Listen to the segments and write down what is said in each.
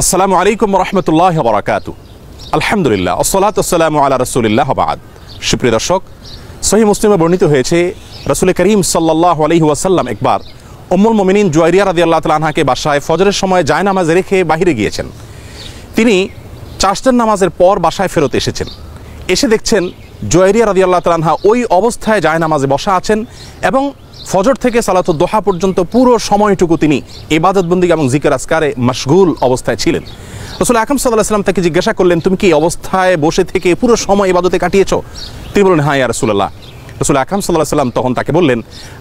আসসালামু আলাইকুম রহমতুল্লাহ বারাকাতু। আলহামদুলিল্লাহ আসসালাতু ওয়াসসালামু আলা রাসূলিল্লাহ ওয়া বা'দ। সুপ্রিয় দর্শক, সহিহ মুসলিমে বর্ণিত হয়েছে রাসূল করিম সাল্লাল্লাহু আলাইহি ওয়াসাল্লাম একবার উম্মুল মুমিনিন জুয়াইরিয়া রাদিয়াল্লাহু তাআলা আনহাকে বাসায় ফজরের সময় জায়নামাজ রেখে বাহিরে গিয়েছেন। তিনি চারটার নামাজের পর বাসায় ফেরত এসেছেন। এসে দেখছেন জুয়াইরিয়া রাদিয়াল্লাহু তাআলা আনহা ওই অবস্থায় জায়নামাজে বসা আছেন এবং ফজর থেকে সালাতুদ দোহা পর্যন্ত পুরো সময়টুকু তিনি ইবাদত বন্দেগী এবং জিকির আজকারে মশগুল অবস্থায় ছিলেন। রাসূল আকরাম সাল্লাল্লাহু আলাইহি ওয়াসাল্লাম তাকে জিজ্ঞাসা করলেন, তুমি কি এই অবস্থায় বসে থেকে পুরো সময় ইবাদতে কাটিয়েছো? তিনি বললেন, হ্যাঁ ইয়া রাসূলুল্লাহ। রাসূল আকরাম সাল্লাল্লাহু আলাইহি ওয়াসাল্লাম তখন তাকে বললেন,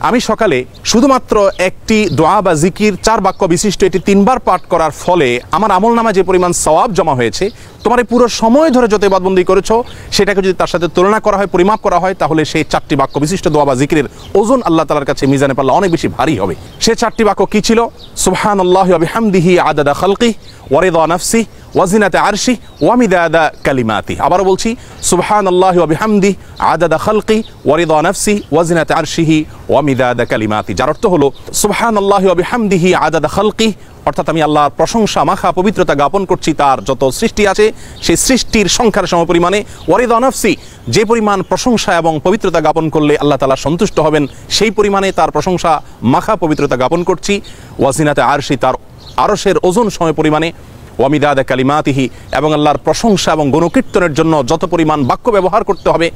আমি সকালে শুধুমাত্র একটি দোয়া বা জিকির 4 বাক্য বিশিষ্ট এটি 3 বার পাঠ করার ফলে আমার আমলনামায় যে পরিমাণ সওয়াব জমা হয়েছে, তোমার এই পুরো সময় ধরে যত ইবাদতবন্দি করেছো সেটাকে যদি তার সাথে তুলনা করা হয়, পরিমাপ করা হয়, তাহলে সেই 4টি বাক্য বিশিষ্ট দোয়া বা জিকিরের ওজন আল্লাহ তাআলার কাছে মিজানে পাল্লা অনেক বেশি ভারী হবে। সেই 4টি বাক্য কি ছিল? সুবহানাল্লাহি ওয়া বিহামদিহি আদাদা খালকিহি ওয়া রিদা নাফসিহি ওয়া জিনাতা আরশিহি ওয়া মিদাদা কালিমাতিহি। আবারও বলছি, সুবহানাল্লাহি ওয়া বিহামদিহি আদাদা খালকিহি ওয়া রিদা নাফসিহি ওয়া জিনাতা আরশিহি ওয়া মিদাদা কালিমাতিহি। যার অর্থ হলো সুবহানাল্লাহি ওয়া বিহামদিহি আদাদা খালকিহি, অর্থাৎ আমি আল্লাহর প্রশংসা মাখা পবিত্রতা জ্ঞাপন করছি তার যত সৃষ্টি আছে সেই সৃষ্টির সংখ্যার সমপরিমাণে, ওয়ারিদা নাফসি, যে পরিমাণ প্রশংসা এবং পবিত্রতা জ্ঞাপন করলে আল্লাহ তাআলা সন্তুষ্ট হবেন সেই পরিমাণে তার প্রশংসা মাখা পবিত্রতা জ্ঞাপন করছি, ওয়াজিনাতে আরশি, তার আরশের ওজন সময় পরিমাণে, ওয়ামিদাদা কালিমাতিহি, এবং আল্লাহর প্রশংসা এবং গুণকীর্তনের জন্য যত পরিমাণ বাক্য ব্যবহার করতে হবে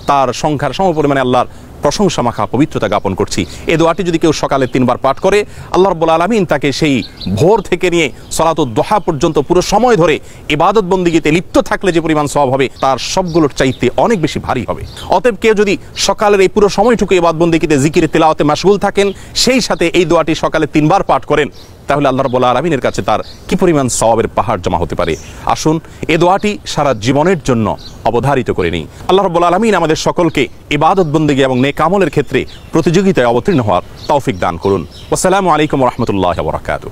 তার সংখ্যার সমপরিমাণে আল্লাহর প্রশংসা মাখা পবিত্রতা জ্ঞাপন করছি। এই দোয়াটি যদি কেউ সকালে 3 বার পাঠ করে, আল্লাহ রাব্বুল আলামিন তাকে সেই ভোর থেকে নিয়ে সালাতুদ দোহা পর্যন্ত পুরো সময় ধরে ইবাদত বন্দেগীতে লিপ্ত থাকলে যে পরিমাণ সওয়াব হবে তার সবগুলোর চাইতে অনেক বেশি ভারী হবে। অতএব কেউ যদি সকালের এই পুরো সময়টুকু ইবাদত বন্দেগীতে জিকিরে তিলাওয়াতে মাশগুল থাকেন, সেই সাথে এই দোয়াটি সকালে 3 বার পাঠ করেন, তাহলে আল্লাহ রাব্বুল আলামিনের কাছে তার কি পরিমাণ সওয়াবের পাহাড় জমা হতে পারে। আসুন এই দোয়াটি সারা জীবনের জন্য অবধারিত করে নিই। আল্লাহ রাব্বুল আলামিন আমাদের সকলকে ইবাদত বন্দেগী এবং নেক আমলের ক্ষেত্রে প্রতিযোগিতায় অবতীর্ণ হওয়ার তৌফিক দান করুন। আসসালামু আলাইকুম ওয়া রাহমাতুল্লাহি ওয়া বারাকাতুহু।